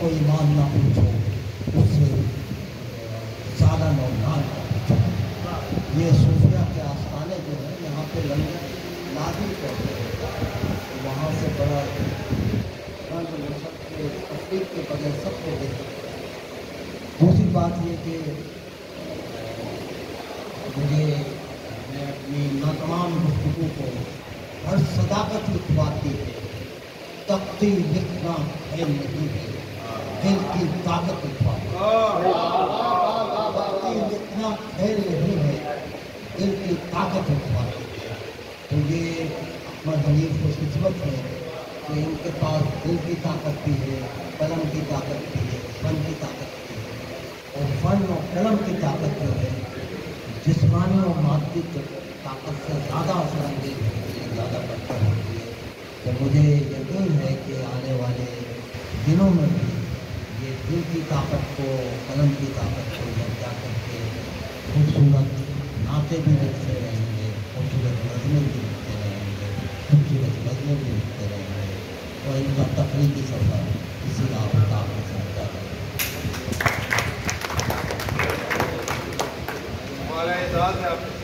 को ईमान ना पूछो, उससे सालन और नान का पूछो। ये सूफिया के आस्थाने जो है यहाँ पे लंगर नाजिल करते हैं, वहाँ से बड़ा सबके तकलीफ के बगैर सबको दे सकते हैं। दूसरी बात ये कि मैं अपनी नातमाम गुफ्तगू को हर सदाकत लिखवाती है, तख्ती लिखना खेल नहीं है, दिल की ताकत लिखवाती है। तख्ती लिखना खेल नहीं है, दिल की ताकत लिखवाती है। तो ये अहमद हनीफ खुशकिस्मत है कि इनके पास दिल की ताकत भी है, कलम की ताकत भी है, फन की ताकत भी है। और फन और कलम की ताकत जो है जिस्मानी और मादी ताकत से ज़्यादा असर अंगेज होती है, ज़्यादा बेहतर होती है। तो मुझे यकीन है कि आने वाले दिनों में भी ये दिल की ताकत को, कलम की ताकत को यकजा करके खूबसूरत नाते भी लिखते रहेंगे, खूबसूरत नज़में भी लिखते रहेंगे, खूबसूरत नज़में भी लिखते रहेंगे, और इनका तख्लीकी सफ़र इसी आफताब के साथ जाता है। हमारा एहसास है आपके